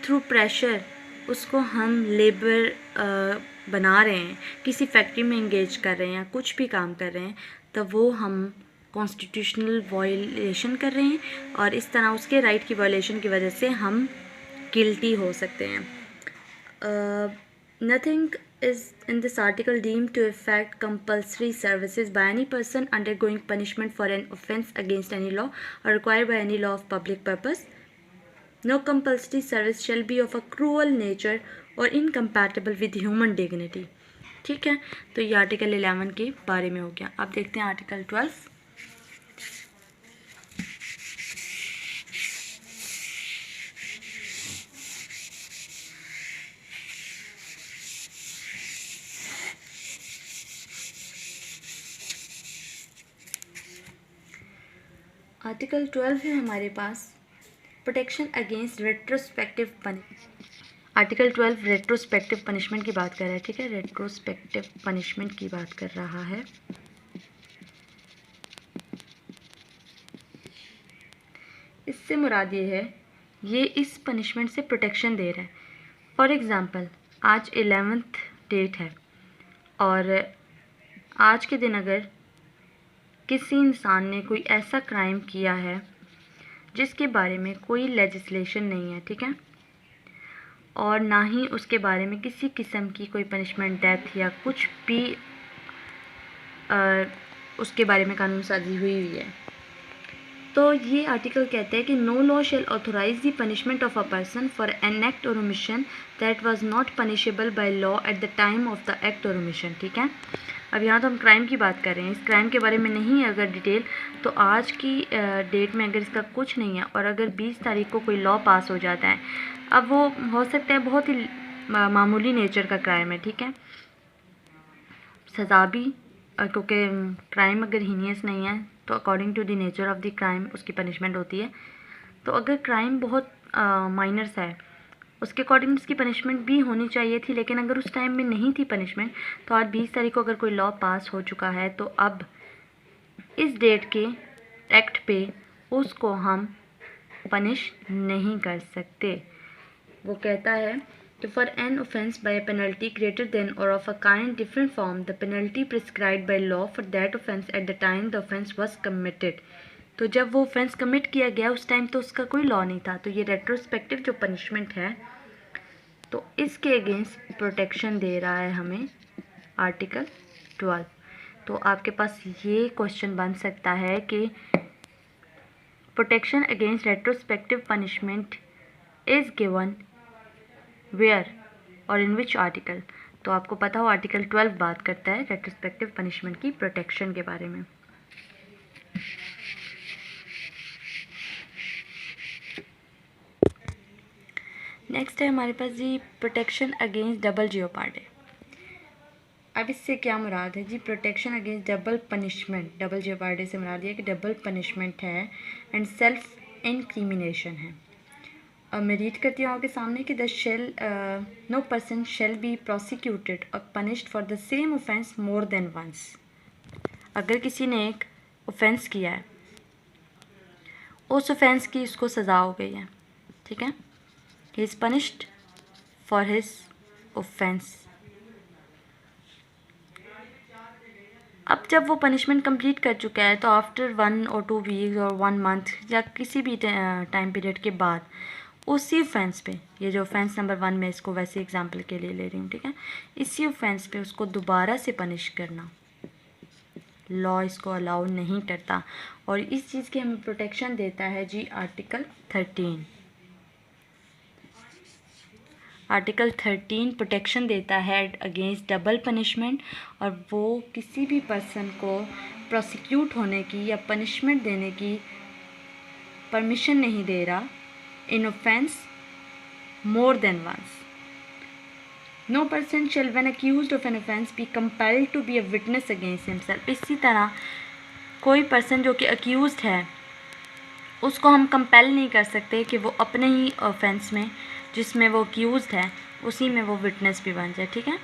थ्रू प्रेशर उसको हम लेबर बना रहे हैं, किसी फैक्ट्री में इंगेज कर रहे हैं, कुछ भी काम कर रहे हैं, तो वो हम कॉन्स्टिट्यूशनल वायलेशन कर रहे हैं, और इस तरह उसके राइट की वायलेशन की वजह से हम गिल्टी हो सकते हैं। Nothing is in this article deemed to affect compulsory services by any person undergoing punishment for an offence against any law or required by any law of public purpose. No compulsory service shall be of a cruel nature or incompatible with human dignity. ठीक है, तो ये article 11 के बारे में हो गया। अब देखते हैं आर्टिकल 12। आर्टिकल 12 है हमारे पास protection against retrospective article 12 retrospective punishment की बात कर रहा है। ठीक है, रेट्रोस्पेक्टिव पनिशमेंट की बात कर रहा है। इससे मुराद ये है, ये इस पनिशमेंट से प्रोटेक्शन दे रहा है। फॉर एग्ज़ाम्पल, आज 11th डेट है और आज के दिन अगर किसी इंसान ने कोई ऐसा क्राइम किया है जिसके बारे में कोई लेजिस्लेशन नहीं है, ठीक है, और ना ही उसके बारे में किसी किस्म की कोई पनिशमेंट, डेथ या कुछ भी उसके बारे में कानून साजी हुई है, तो ये आर्टिकल कहता है कि no law shall authorise the punishment of a person for an act or omission that was not punishable by law at the time of the act or omission. ठीक है, अब यहाँ तो हम क्राइम की बात कर रहे हैं, इस क्राइम के बारे में नहीं है अगर डिटेल, तो आज की डेट में अगर इसका कुछ नहीं है और अगर 20 तारीख को कोई लॉ पास हो जाता है, अब वो हो सकता है बहुत ही मामूली नेचर का क्राइम है, ठीक है, सज़ा भी, क्योंकि क्राइम अगर हीनियस नहीं है तो according to the nature of the crime उसकी पनिशमेंट होती है। तो अगर क्राइम बहुत माइनर सा है उसके अकॉर्डिंग उसकी पनिशमेंट भी होनी चाहिए थी, लेकिन अगर उस टाइम में नहीं थी पनिशमेंट, तो आज 20 तारीख को अगर कोई लॉ पास हो चुका है तो अब इस डेट के एक्ट पे उसको हम पनिश नहीं कर सकते। वो कहता है कि for an offence by penalty greater than or of a kind different from the penalty prescribed by law for that offence at the time the offence was committed. तो जब वो ऑफेंस कमिट किया गया उस टाइम तो उसका कोई law नहीं था, तो ये रेट्रोस्पेक्टिव जो पनिशमेंट है तो इसके अगेंस्ट प्रोटेक्शन दे रहा है हमें आर्टिकल 12। तो आपके पास ये क्वेश्चन बन सकता है कि protection against retrospective punishment is given where or in which article. तो आपको पता हो आर्टिकल 12 बात करता है रेट्रोस्पेक्टिव पनिशमेंट की प्रोटेक्शन के बारे में। नेक्स्ट है हमारे पास जी प्रोटेक्शन अगेंस्ट डबल जियोपार्डी। अब इससे क्या मुराद है जी, protection against double punishment, double jeopardy से मुराद ये कि डबल पनिशमेंट है एंड सेल्फ इनक्रिमिनेशन है। अब मैं रीड करती हूँ आपके सामने कि no person shall be prosecuted or punished for the same offence more than once. अगर किसी ने एक ऑफेंस किया है, उस ऑफेंस की उसको सज़ा हो गई है, ठीक है, he is punished for his offence. अब जब वो पनिशमेंट कंप्लीट कर चुका है तो आफ्टर 1 or 2 वीक्स और 1 मंथ या किसी भी टाइम पीरियड के बाद उसी ऑफेंस पे, ये जो ऑफेंस नंबर 1 में इसको वैसे एग्जांपल के लिए ले रही हूँ, ठीक है, इसी ऑफेंस पे उसको दोबारा से पनिश करना लॉ इसको अलाउ नहीं करता। और इस चीज़ की हमें प्रोटेक्शन देता है जी आर्टिकल 13। आर्टिकल 13 प्रोटेक्शन देता है अगेंस्ट डबल पनिशमेंट, और वो किसी भी पर्सन को प्रोसिक्यूट होने की या पनिशमेंट देने की परमिशन नहीं दे रहा in offence more than once. No person shall when accused of an offence be compelled to be a witness against himself. इसी तरह कोई पर्सन जो कि अक्यूज्ड है उसको हम कंपेल नहीं कर सकते कि वो अपने ही ऑफेंस में जिसमें वो अक्यूज़ है उसी में वो विटनेस भी बन जाए, ठीक है।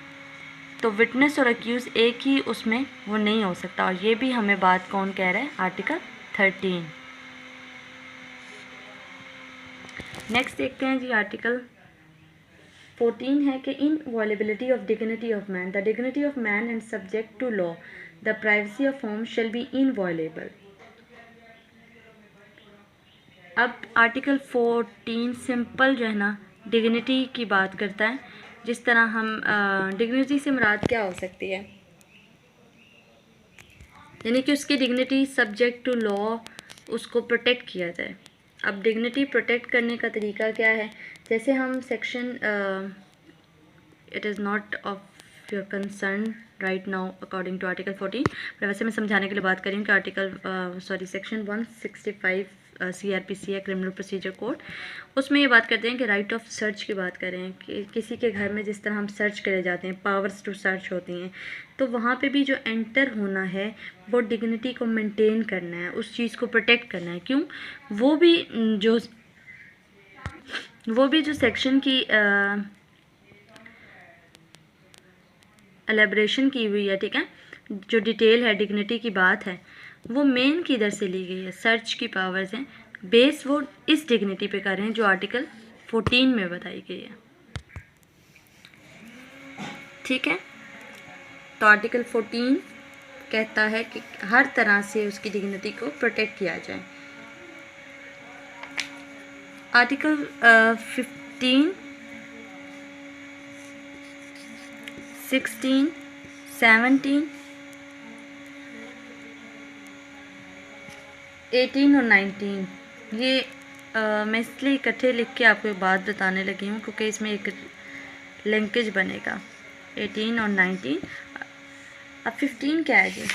तो विटनेस और अक्यूज़ एक ही उसमें वो नहीं हो सकता, और ये भी हमें बात कौन कह रहा है, आर्टिकल 13। नेक्स्ट देखते हैं जी आर्टिकल 14 है कि inviolability of dignity of man, the dignity of man and subject to law, the privacy of home shall be inviolable. अब आर्टिकल 14 सिंपल जो है ना डिग्निटी की बात करता है जिस तरह हम डिग्निटी से मुराद क्या हो सकती है, यानी कि उसकी डिग्निटी सब्जेक्ट टू लॉ उसको प्रोटेक्ट किया जाए। अब डिग्निटी प्रोटेक्ट करने का तरीका क्या है, जैसे हम section it is not of your concern right now according to article 14, पर वैसे मैं समझाने के लिए बात कर रही हूँ कि सेक्शन 165 CRPC है, क्रिमिनल प्रोसीजर कोड, उसमें ये बात करते हैं कि राइट ऑफ सर्च की बात करें कि किसी के घर में जिस तरह हम सर्च करे जाते हैं, पावर्स टू सर्च होती हैं, तो वहाँ पे भी जो एंटर होना है वो डिग्निटी को मेंटेन करना है, उस चीज़ को प्रोटेक्ट करना है। क्यों? वो भी जो सेक्शन की एलेब्रेशन की हुई है, ठीक है, जो डिटेल है, डिग्निटी की बात है, वो मेन किधर से ली गई है, सर्च की पावर्स हैं, बेस वो इस डिग्निटी पे कर रहे हैं जो आर्टिकल 14 में बताई गई है, ठीक है। तो आर्टिकल 14 कहता है कि हर तरह से उसकी डिग्निटी को प्रोटेक्ट किया जाए। आर्टिकल 15, 16, 17, 18 और 19 ये मैं इसलिए इकट्ठे लिख के आपको एक बात बताने लगी हूँ क्योंकि इसमें एक लिंकेज बनेगा 18 और 19। अब 15 क्या है जी?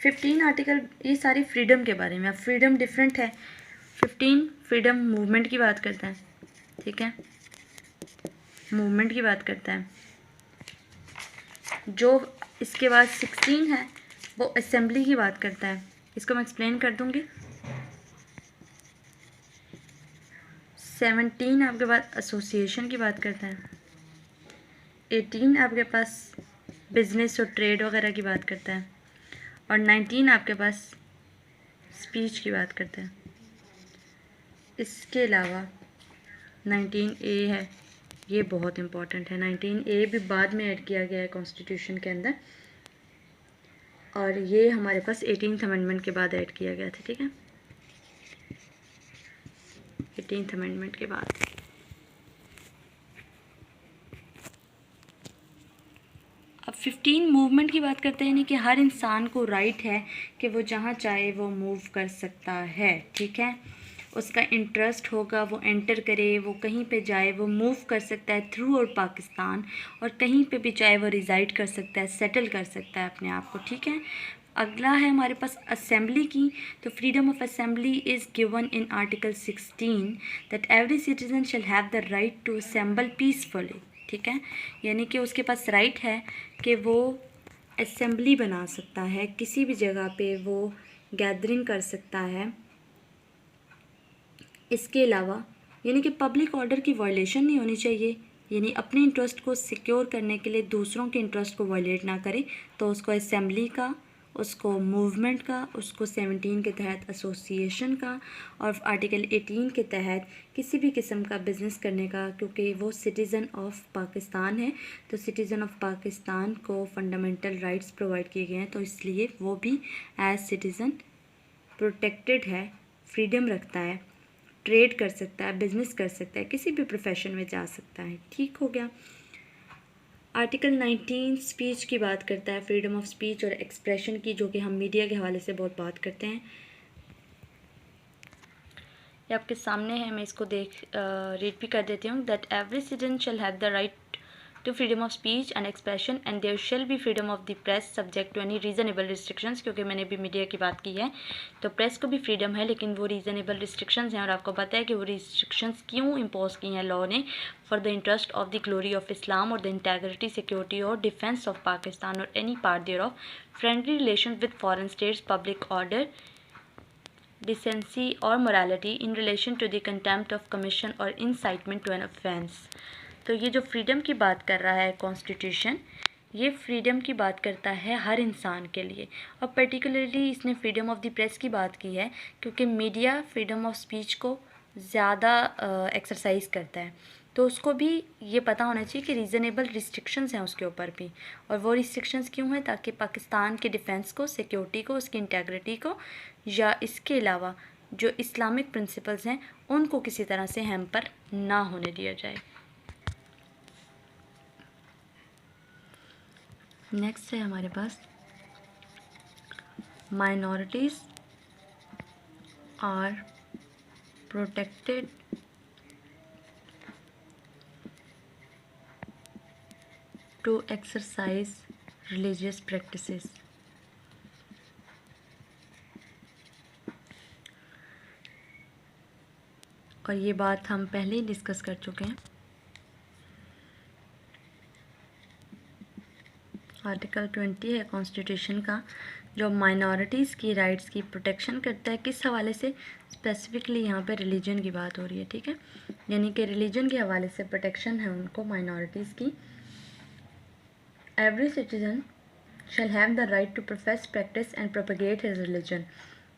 15 आर्टिकल ये सारी फ्रीडम के बारे में। अब फ्रीडम डिफरेंट है। 15 फ्रीडम मूवमेंट की बात करता है, ठीक है, मूवमेंट की बात करता है। जो इसके बाद 16 है वो असेंबली की बात करता है, इसको मैं एक्सप्लेन कर दूंगी। 17 आपके पास एसोसिएशन की बात करता है। 18 आपके पास बिजनेस और ट्रेड वगैरह की बात करता है। और 19 आपके पास स्पीच की बात करता है। इसके अलावा 19A है, ये बहुत इम्पॉर्टेंट है। 19A भी बाद में ऐड किया गया है कॉन्स्टिट्यूशन के अंदर, और ये हमारे पास 18th अमेंडमेंट के बाद ऐड किया गया था, ठीक है, 18th अमेंडमेंट के बाद। अब 15 मूवमेंट की बात करते हैं, यानी कि हर इंसान को राइट है कि वो जहाँ चाहे वो मूव कर सकता है, ठीक है, उसका इंटरेस्ट होगा, वो एंटर करे, वो कहीं पे जाए, वो मूव कर सकता है थ्रू और पाकिस्तान, और कहीं पे भी चाहे वो रिज़ाइड कर सकता है, सेटल कर सकता है अपने आप को, ठीक है। अगला है हमारे पास असेंबली की। तो freedom of assembly is given in article 16 that every citizen shall have the right to assemble peacefully, ठीक है, यानी कि उसके पास राइट है कि वो असेंबली बना सकता है, किसी भी जगह पे वो गैदरिंग कर सकता है। इसके अलावा यानी कि पब्लिक ऑर्डर की वायलेशन नहीं होनी चाहिए, यानी अपने इंटरेस्ट को सिक्योर करने के लिए दूसरों के इंटरेस्ट को वायलेट ना करे, तो उसको असेंबली का, उसको मूवमेंट का, उसको 17 के तहत एसोसिएशन का, और आर्टिकल 18 के तहत किसी भी किस्म का बिज़नेस करने का, क्योंकि वो सिटीज़न ऑफ पाकिस्तान है, तो सिटीज़न ऑफ पाकिस्तान को फंडामेंटल राइट्स प्रोवाइड किए गए हैं, तो इसलिए वो भी एज सिटीज़न प्रोटेक्टेड है, फ्रीडम रखता है, ट्रेड कर सकता है, बिजनेस कर सकता है, किसी भी प्रोफेशन में जा सकता है, ठीक हो गया। आर्टिकल 19 स्पीच की बात करता है, फ्रीडम ऑफ स्पीच और एक्सप्रेशन की, जो कि हम मीडिया के हवाले से बहुत बात करते हैं। ये आपके सामने है, मैं इसको रीड भी कर देती हूँ। That every citizen shall have the right to freedom of speech and expression and there shall be freedom of the press subject to any reasonable restrictions, क्योंकि मैंने भी मीडिया की बात की है, तो प्रेस को भी फ्रीडम है, लेकिन वो रीजनेबल रिस्ट्रिक्शंस हैं, और आपको पता है कि वो रिस्ट्रिक्शंस क्यों इम्पोज की हैं लॉ ने, for the interest of the glory of Islam or the integrity, security or defence of Pakistan or any part thereof, friendly relation with foreign states, public order, decency or morality in relation to the contempt of commission or incitement to an offence। तो ये जो freedom की बात कर रहा है constitution, ये freedom की बात करता है हर इंसान के लिए, और पर्टिकुलरली इसने फ्रीडम ऑफ द प्रेस की बात की है क्योंकि मीडिया फ्रीडम ऑफ स्पीच को ज़्यादा एक्सरसाइज करता है, तो उसको भी ये पता होना चाहिए कि रीज़नेबल रिस्ट्रिक्शंस हैं उसके ऊपर भी, और वो रिस्ट्रिक्शंस क्यों हैं, ताकि पाकिस्तान के डिफेंस को, सिक्योरिटी को, उसकी इंटेग्रिटी को, या इसके अलावा जो इस्लामिक प्रिंसिपल्स हैं उनको किसी तरह से हैम्पर ना होने दिया जाए। नेक्स्ट है हमारे पास minorities are protected to exercise religious practices. और ये बात हम पहले ही डिस्कस कर चुके हैं। आर्टिकल 20 है कॉन्स्टिट्यूशन का, जो माइनॉरिटीज़ की राइट्स की प्रोटेक्शन करता है। किस हवाले से? स्पेसिफिकली यहाँ पे रिलीजन की बात हो रही है, ठीक है, यानी कि रिलीजन के हवाले से प्रोटेक्शन है उनको माइनॉरिटीज़ की। Every citizen shall have the right to profess, practice and propagate his religion.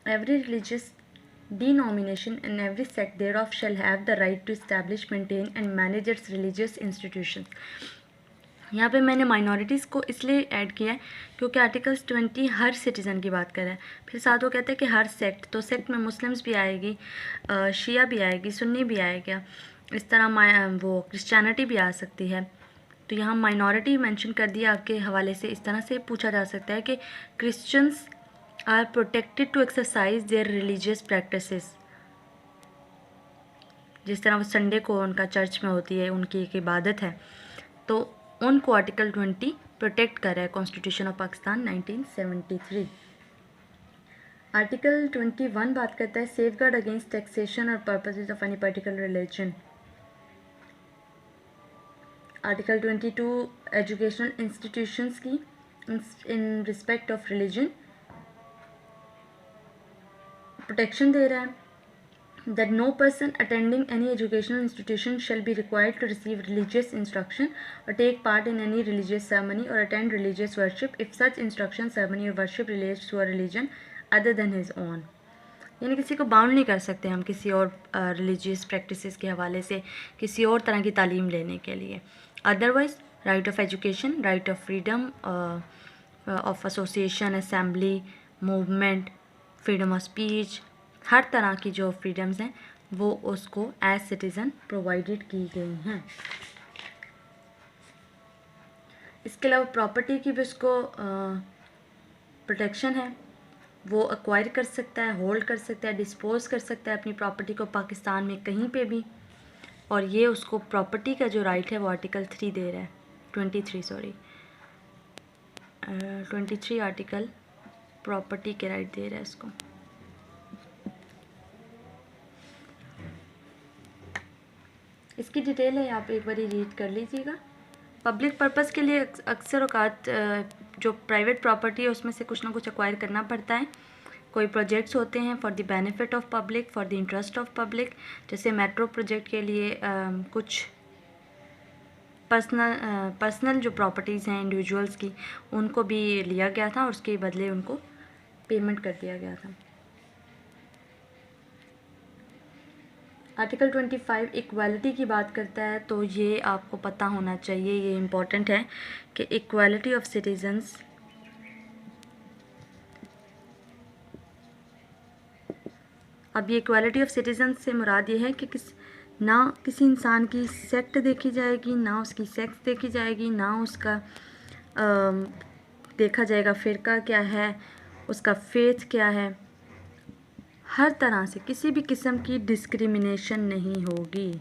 Every religious denomination and every sect thereof shall have the right to establish, maintain and manage its religious institutions. यहाँ पे मैंने minorities को इसलिए add किया है क्योंकि articles 20 हर citizen की बात कर रहा है। फिर साथ वो कहते हैं कि हर सेक्ट, तो सेक्ट में मुस्लिम्स भी आएगी, शिया भी आएगी, सुन्नी भी आएगा, इस तरह वो क्रिश्चियनिटी भी आ सकती है। तो यहाँ माइनॉरिटी मेंशन कर दिया आपके हवाले से। इस तरह से पूछा जा सकता है कि Christians are protected to exercise their religious practices. जिस तरह वो संडे को उनका चर्च में होती है, उनकी एक इबादत है, तो उनको आर्टिकल 20 प्रोटेक्ट कर रहा है कॉन्स्टिट्यूशन ऑफ पाकिस्तान 1973। आर्टिकल 21 बात करता है safeguard against taxation or purposes of any particular religion. Article 22 educational institutions की in respect of religion protection दे रहा है। That no person attending any educational institution shall be required to receive religious instruction or take part in any religious ceremony or attend religious worship if such instruction, ceremony or worship relates to a religion other than his own. यानी किसी को bound नहीं कर सकते हम किसी और religious practices के हवाले से किसी और तरह की तालीम लेने के लिए। Otherwise right of education, right of freedom of association, assembly, movement, freedom of speech, हर तरह की जो फ्रीडम्स हैं वो उसको एज सिटीज़न प्रोवाइडेड की गई हैं। इसके अलावा प्रॉपर्टी की भी उसको प्रोटेक्शन है। वो एक्वायर कर सकता है, होल्ड कर सकता है, डिस्पोज कर सकता है अपनी प्रॉपर्टी को पाकिस्तान में कहीं पे भी। और ये उसको प्रॉपर्टी का जो राइट है वो आर्टिकल 3 दे रहा है, 23 आर्टिकल प्रॉपर्टी के राइट दे रहा है इसको। इसकी डिटेल है, आप एक बार रीड कर लीजिएगा। पब्लिक पर्पस के लिए अक्सर औकात जो प्राइवेट प्रॉपर्टी है उसमें से कुछ ना कुछ एक्वायर करना पड़ता है। कोई प्रोजेक्ट्स होते हैं for the benefit of public, for the interest of public, जैसे मेट्रो प्रोजेक्ट के लिए कुछ पर्सनल जो प्रॉपर्टीज़ हैं इंडिविजुअल्स की, उनको भी लिया गया था और उसके बदले उनको पेमेंट कर दिया गया था। आर्टिकल 25 इक्वालिटी की बात करता है, तो ये आपको पता होना चाहिए, ये इम्पॉर्टेंट है कि इक्वालिटी ऑफ सिटीजन्स अब ये इक्वालिटी ऑफ सिटीजन्स से मुराद ये है कि ना किसी इंसान की सेक्ट देखी जाएगी, ना उसकी सेक्स देखी जाएगी, ना उसका देखा जाएगा फ़िरका क्या है, उसका फेथ क्या है। हर तरह से किसी भी किस्म की डिस्क्रिमिनेशन नहीं होगी।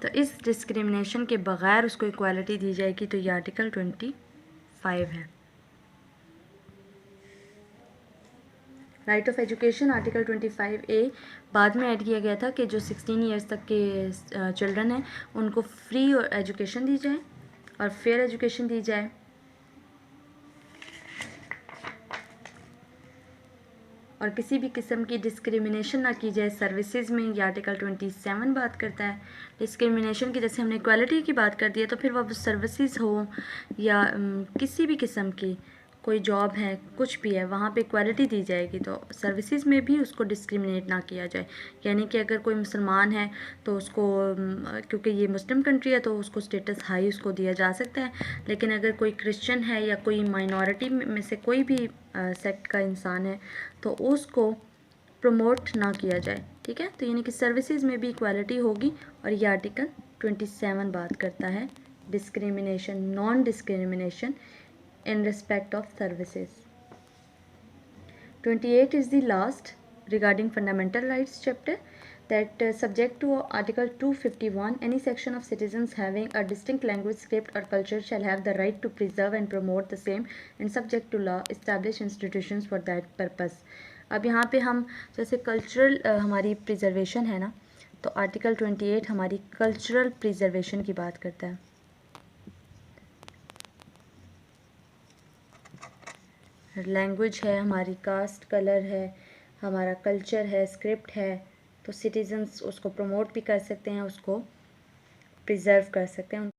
तो इस डिस्क्रिमिनेशन के बग़ैर उसको इक्वालिटी दी जाएगी, तो ये आर्टिकल 25 है। Right of education article 25A बाद में ऐड किया गया था कि जो 16 ईयर्स तक के चिल्ड्रन हैं उनको फ्री एजुकेशन दी जाए और फेयर एजुकेशन दी जाए। और किसी भी किस्म की डिस्क्रिमिनेशन ना की जाए सर्विसेज में, ये आर्टिकल 27 बात करता है। डिस्क्रिमिनेशन की, जैसे हमने इक्वालिटी की बात कर दी है, तो फिर वो सर्विसेज हो या किसी भी किस्म की कोई जॉब है, कुछ भी है, वहाँ पे इक्वालिटी दी जाएगी। तो सर्विसेज में भी उसको डिस्क्रिमिनेट ना किया जाए, यानी कि अगर कोई मुसलमान है तो उसको, क्योंकि ये मुस्लिम कंट्री है तो उसको स्टेटस हाई उसको दिया जा सकता है, लेकिन अगर कोई क्रिश्चियन है या कोई माइनॉरिटी में से कोई भी सेक्ट का इंसान है तो उसको प्रमोट ना किया जाए, ठीक है। तो यानी कि सर्विसेज में भी इक्वालिटी होगी और ये आर्टिकल 27 बात करता है discrimination, non discrimination in respect of services. 28 is the last regarding fundamental rights chapter, that subject to article 251, any section of citizens having a distinct language, script or culture shall have the right to preserve and promote the same and subject to law establish institutions for that purpose। अब यहाँ पे हम जैसे cultural हमारी preservation है ना, तो article 28 हमारी कल्चरल प्रिजर्वेशन की बात करता है। लैंग्वेज है हमारी, कास्ट कलर है हमारा, कल्चर है, स्क्रिप्ट है, तो सिटीजन्स उसको प्रमोट भी कर सकते हैं, उसको प्रिजर्व कर सकते हैं।